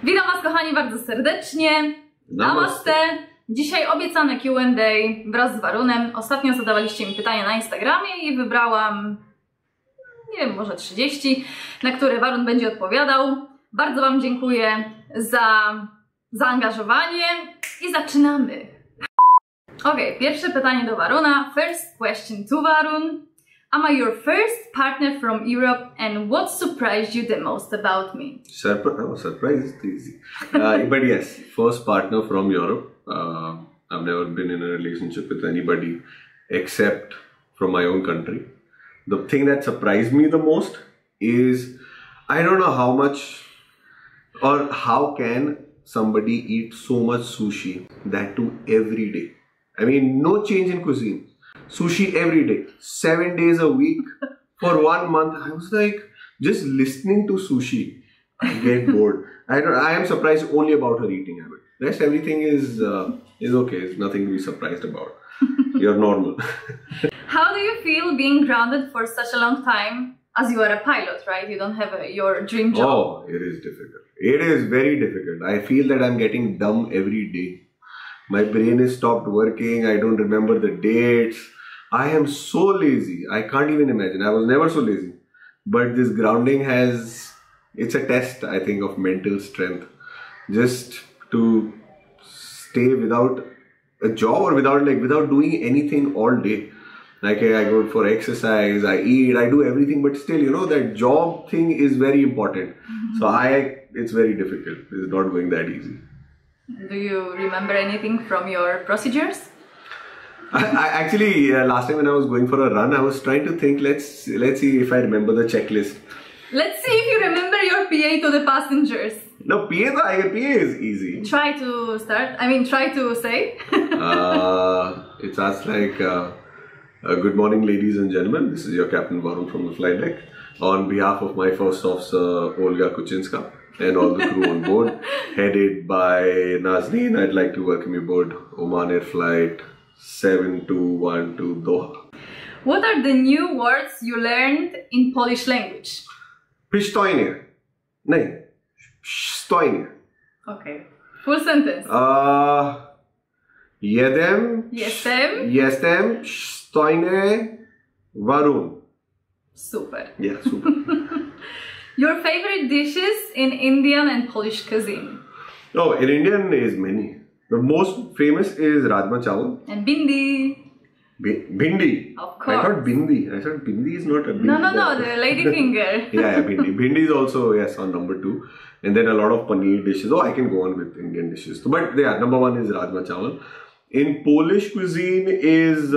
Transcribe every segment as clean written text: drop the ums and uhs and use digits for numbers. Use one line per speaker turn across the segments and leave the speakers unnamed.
Witam Was, kochani, bardzo serdecznie. Namaste. Dzisiaj obiecane Q&A wraz z Varunem. Ostatnio zadawaliście mi pytania na Instagramie i wybrałam, nie wiem, może 30, na które Varun będzie odpowiadał. Bardzo Wam dziękuję za zaangażowanie i zaczynamy. Ok, pierwsze pytanie do Varuna. First question to Varun. Am I your first partner from Europe, and what surprised you the most about me?
Surprise is easy. But yes, first partner from Europe. I've never been in a relationship with anybody except from my own country. The thing that surprised me the most is, I don't know how much or how can somebody eat so much sushi, that too every day. I mean, no change in cuisine. Sushi every day, 7 days a week for 1 month. I was like, just listening to sushi, I get bored. I am surprised only about her eating habit. Rest everything is okay. It's nothing to be surprised about. You're normal.
How do you feel being grounded for such a long time? As you are a pilot, right? You don't have your dream job.
Oh, it is difficult. It is very difficult. I feel that I'm getting dumb every day. My brain is stopped working. I don't remember the dates. I am so lazy. I can't even imagine. I was never so lazy. But this grounding it's a test, I think, of mental strength. Just to stay without a job or without doing anything all day. Like I go for exercise, I eat, I do everything, but still, you know, that job thing is very important. So it's very difficult. It's not going that easy.
Do you remember anything from your procedures?
I actually, last time when I was going for a run, I was trying to think, let's see if I remember the checklist.
Let's see if you remember your PA to the passengers.
No, PA is easy.
Try to say.
It's as like, good morning, ladies and gentlemen. This is your Captain Varun from the flight deck. On behalf of my first officer, Olga Kuchinska, and all the crew on board, headed by Nazneen, I'd like to welcome you aboard Oman Air Flight 7212 Doha.
What are the new words you learned in Polish language?
Pytania. No. Pytania.
Okay. Full sentence.
Jestem, Pytania, Varun.
Super.
Yeah, super.
Your favorite dishes in Indian and Polish cuisine?
Oh, in Indian is many. The most famous is Rajma Chawal.
And Bindi.
Bindi.
Of course.
I thought Bindi. I thought Bindi is not a Bindi.
No, the lady finger.
yeah, Bindi. Bindi is also, yes, on number 2. And then a lot of paneer dishes. Oh, I can go on with Indian dishes. But yeah, number 1 is Rajma Chawal. In Polish cuisine is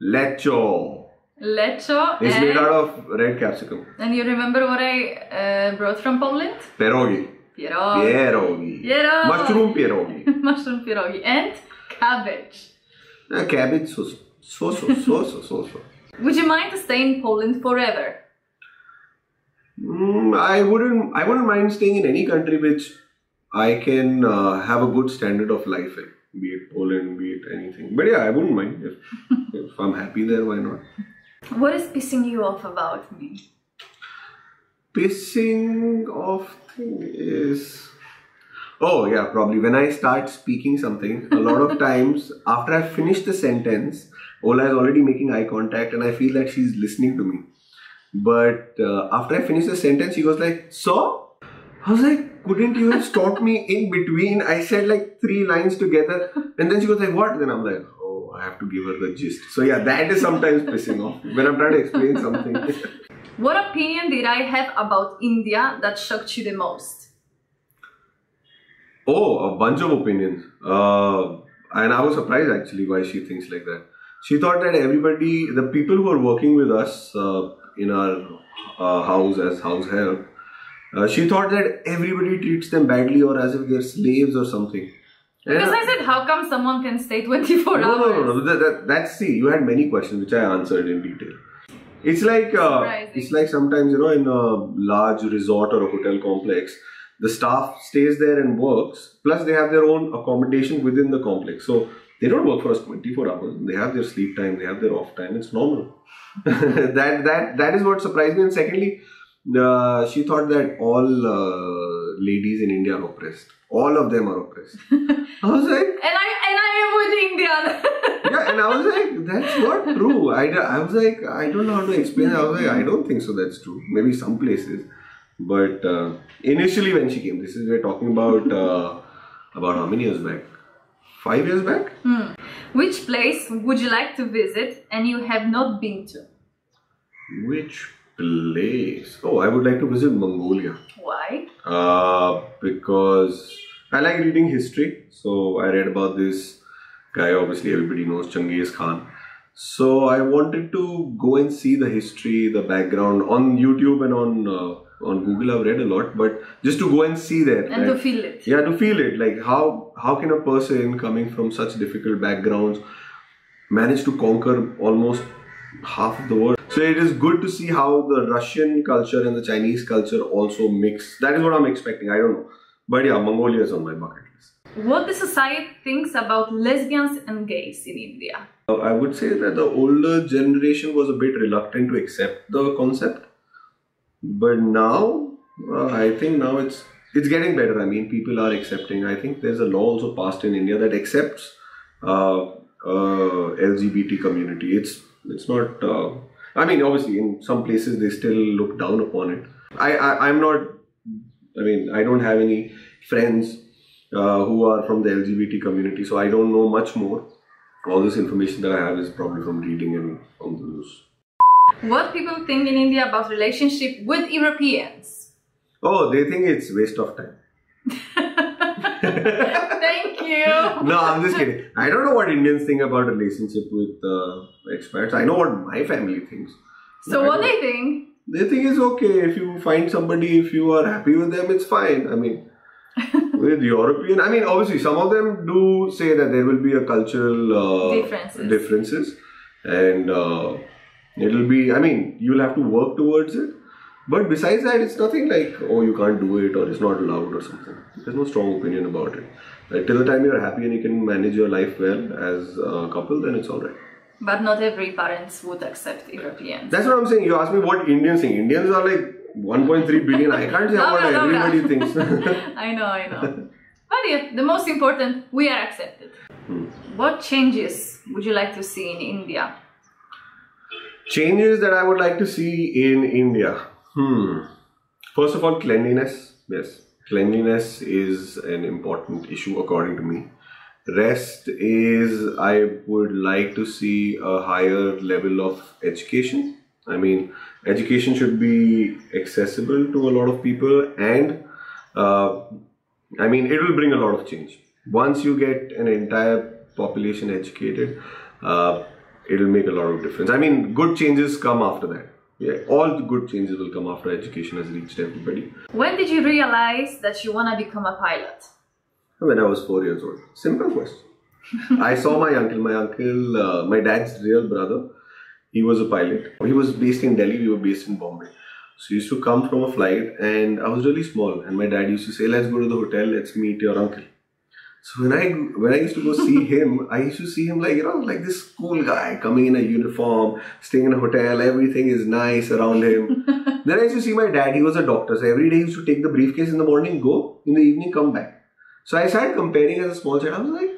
lecho.
Lecho.
It's made out of red capsicum.
And you remember what I brought from Poland?
Pierogi.
Pierogi.
Mushroom pierogi.
Mushroom pierogi. And cabbage.
Cabbage so.
Would you mind to stay in Poland forever?
I wouldn't mind staying in any country which I can have a good standard of life in. Be it Poland, be it anything. But yeah, I wouldn't mind. If I'm happy there, why not?
What is pissing you off about me?
Pissing off thing is... Oh yeah, probably when I start speaking something, a lot of times after I finish the sentence, Ola is already making eye contact and I feel that she's listening to me. But after I finish the sentence, she goes like, so? I was like, couldn't you have stopped me in between? I said like 3 lines together and then she goes like, what? Then I'm like, oh, I have to give her the gist. So yeah, that is sometimes pissing off when I'm trying to explain something.
What opinion did I have about India that shocked you the most?
Oh, a bunch of opinions. And I was surprised actually why she thinks like that. She thought that everybody, the people who are working with us in our house as house help, she thought that everybody treats them badly or as if they're slaves or something.
Because I said, how come someone can stay 24 hours?
No. That's, see, you had many questions which I answered in detail. It's like sometimes, you know, in a large resort or a hotel complex, the staff stays there and works, plus they have their own accommodation within the complex. So they don't work for us 24 hours. They have their sleep time, they have their off time. It's normal. that is what surprised me. And secondly, she thought that all ladies in India are oppressed. All of them are oppressed. I was like,
and I am with Indian.
yeah, and I was like, that's not true. I was like, I don't know how to explain it. I was like, I don't think so. That's true. Maybe some places, but initially when she came, this is we're talking about how many years back? 5 years back.
Which place would you like to visit and you have not been to?
Which place? Oh, I would like to visit Mongolia.
Why?
Because I like reading history. So I read about this guy, obviously everybody knows, Genghis Khan. So I wanted to go and see the history, the background on YouTube and on Google. I've read a lot, but just to go and see that.
And to feel it.
Yeah, to feel it. Like how can a person coming from such difficult backgrounds manage to conquer almost half of the world? So it is good to see how the Russian culture and the Chinese culture also mix. That is what I'm expecting. I don't know. But yeah, Mongolia is on my bucket list.
What the society thinks about lesbians and gays in India?
I would say that the older generation was a bit reluctant to accept the concept. But now, I think now it's getting better. I mean, people are accepting. I think there's a law also passed in India that accepts LGBT community. It's not... I mean, obviously, in some places they still look down upon it. I'm not... I mean, I don't have any friends who are from the LGBT community, so I don't know much more. All this information that I have is probably from reading and from the news.
What people think in India about relationship with Europeans?
Oh, they think it's waste of time.
Thank you.
No, I'm just kidding. I don't know what Indians think about relationship with expats. I know what my family thinks.
So what they think?
They think it's okay if you find somebody, if you are happy with them, it's fine. I mean, with European, I mean, obviously some of them do say that there will be a cultural differences and it'll be, I mean, you'll have to work towards it. But besides that, it's nothing like, oh, you can't do it or it's not allowed or something. There's no strong opinion about it. Like, till the time you're happy and you can manage your life well as a couple, then it's alright.
But not every parents would accept Europeans.
That's what I'm saying. You ask me what Indians think. Indians are like 1.3 billion. I can't say what everybody thinks.
I know. But yeah, the most important, we are accepted. What changes would you like to see in India?
Changes that I would like to see in India. First of all, cleanliness. Yes, cleanliness is an important issue according to me. Rest is, I would like to see a higher level of education. I mean, education should be accessible to a lot of people, and I mean, it will bring a lot of change. Once you get an entire population educated, it will make a lot of difference. I mean, good changes come after that. Yeah, all the good changes will come after education has reached everybody.
When did you realize that you want to become a pilot?
When I was 4 years old. Simple question. I saw my uncle, my dad's real brother. He was a pilot. He was based in Delhi, we were based in Bombay. So he used to come from a flight and I was really small. And my dad used to say, let's go to the hotel, let's meet your uncle. So when I used to go see him, I used to see him like, you know, like this cool guy coming in a uniform, staying in a hotel, everything is nice around him. Then I used to see my dad, he was a doctor. So every day he used to take the briefcase in the morning, go, in the evening, come back. So I started comparing as a small child. I was like,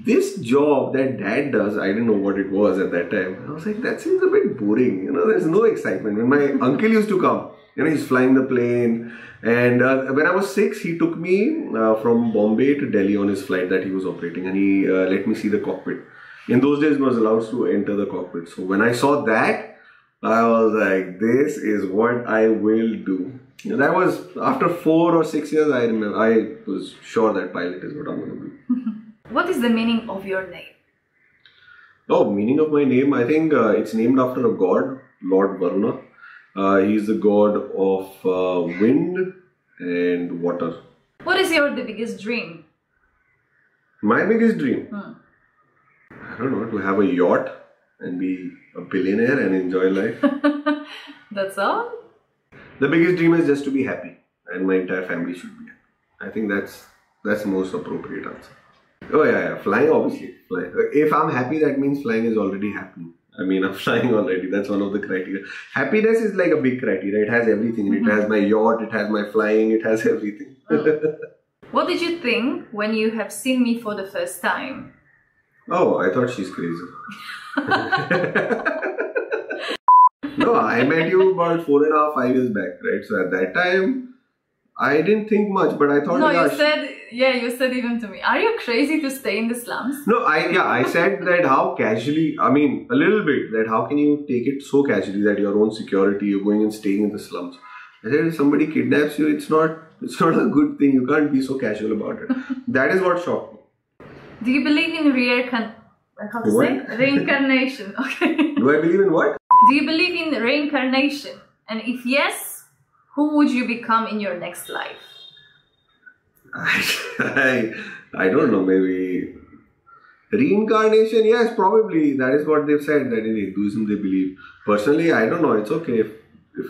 this job that dad does, I didn't know what it was at that time. I was like, that seems a bit boring. You know, there's no excitement. When my uncle used to come, you know, he's flying the plane. And when I was 6, he took me from Bombay to Delhi on his flight that he was operating. And he let me see the cockpit. In those days, I was allowed to enter the cockpit. So when I saw that, I was like, this is what I will do. And that was after 4 or 6 years. I remember, I was sure that pilot is what I'm going to do.
What is the meaning of your name?
Oh, meaning of my name? I think it's named after a god, Lord Varuna. He's the god of wind and water.
What is the biggest dream?
My biggest dream? I don't know, to have a yacht and be a billionaire and enjoy life.
That's all?
The biggest dream is just to be happy, and my entire family should be happy. I think that's the most appropriate answer. Oh yeah, flying, obviously. Flying. If I'm happy, that means flying is already happening. I mean, I'm flying already. That's one of the criteria. Happiness is like a big criteria. It has everything. It has my yacht, it has my flying, it has everything.
What did you think when you have seen me for the first time?
Oh, I thought she's crazy. No, I met you about 4.5, 5 years back, right? So at that time, I didn't think much, but I thought...
No, you said even to me, are you crazy to stay in the slums?
No, I said that how casually, I mean, a little bit, that how can you take it so casually that your own security, you're going and staying in the slums. I said, if somebody kidnaps you, it's not a good thing. You can't be so casual about it. That is what shocked me.
Do you believe in reincarnation? Okay.
Do I believe in what?
Do you believe in reincarnation? And if yes, who would you become in your next life?
I don't know, maybe reincarnation, yes, probably. That is what they've said, that in Hinduism they believe. Personally, I don't know, it's okay if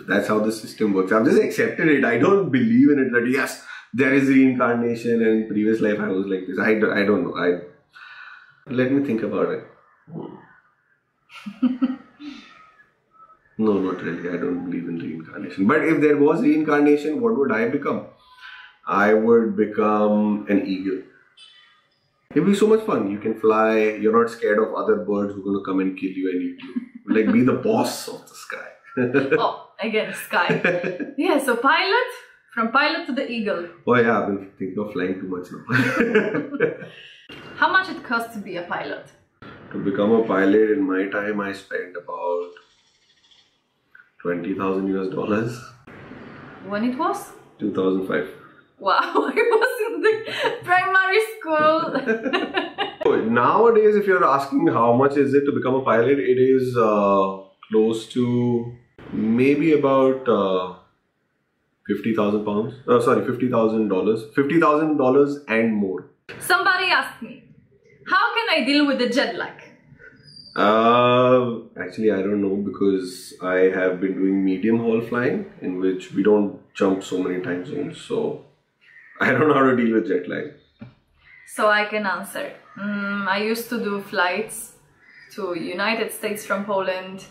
that's how the system works. I've just accepted it. I don't believe in it that yes, there is reincarnation and in previous life I was like this. I don't know. Let me think about it. No, not really. I don't believe in reincarnation. But if there was reincarnation, what would I become? I would become an eagle. It'd be so much fun. You can fly. You're not scared of other birds who are going to come and kill you and eat you. Like, be the boss of the sky.
Oh, again, sky. Yeah, so pilot, from pilot to the eagle.
Oh yeah, I've been thinking of flying too much now.
How much it costs to be a pilot?
To become a pilot, in my time, I spent about $20,000 US.
When it was?
2005.
Wow, I was in the primary school.
Nowadays, if you're asking how much is it to become a pilot, it is close to maybe about 50,000 pounds. Sorry, $50,000. $50,000 and more.
Somebody asked me, how can I deal with the jet lag?
Actually, I don't know, because I have been doing medium haul flying in which we don't jump so many time zones. So I don't know how to deal with jet lag.
So I can answer. I used to do flights to United States from Poland,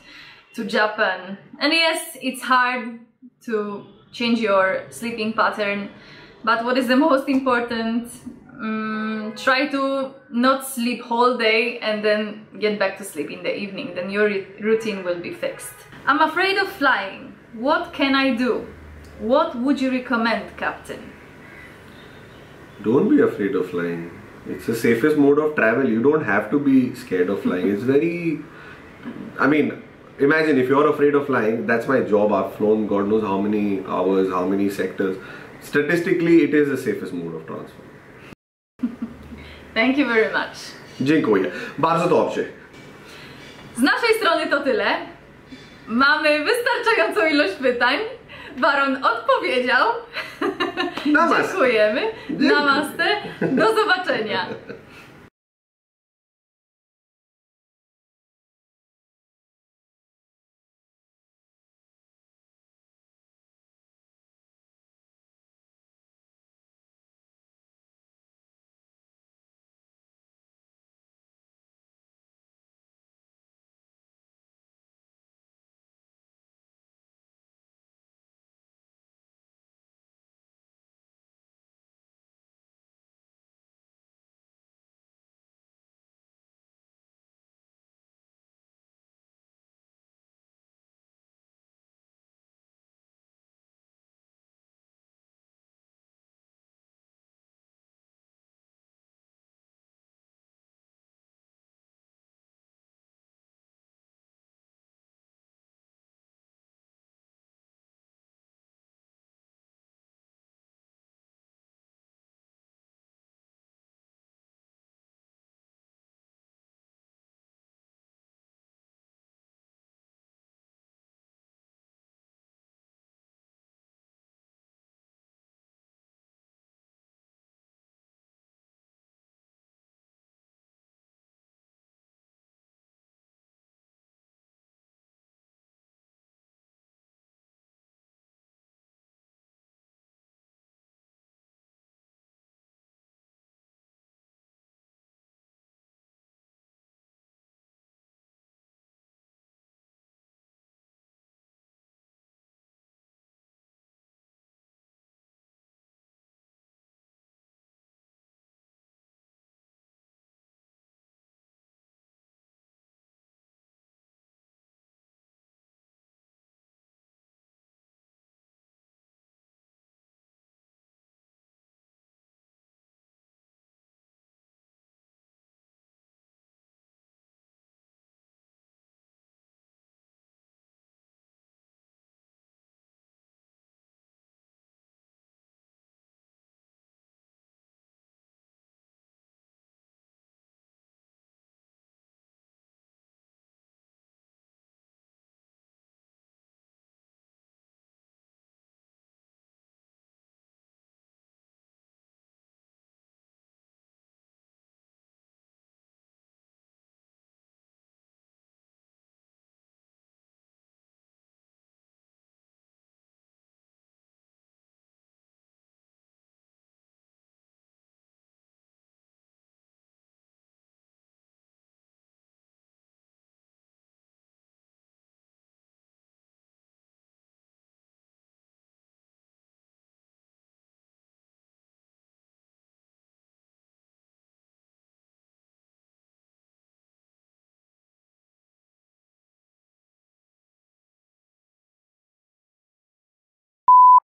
to Japan. And yes, it's hard to change your sleeping pattern. But what is the most important? Try to not sleep whole day and then get back to sleep in the evening. Then your routine will be fixed. I'm afraid of flying. What can I do? What would you recommend, Captain?
Don't be afraid of flying. It's the safest mode of travel. You don't have to be scared of flying. It's very... I mean, imagine if you're afraid of flying, that's my job. I've flown God knows how many hours, how many sectors. Statistically, it is the safest mode of transport.
Thank you very much.
Dziękuję. Bardzo dobrze.
Z naszej strony to tyle. Mamy wystarczającą ilość pytań. Varun odpowiedział.
Namaste.
Dziękujemy. Namaste. Do zobaczenia.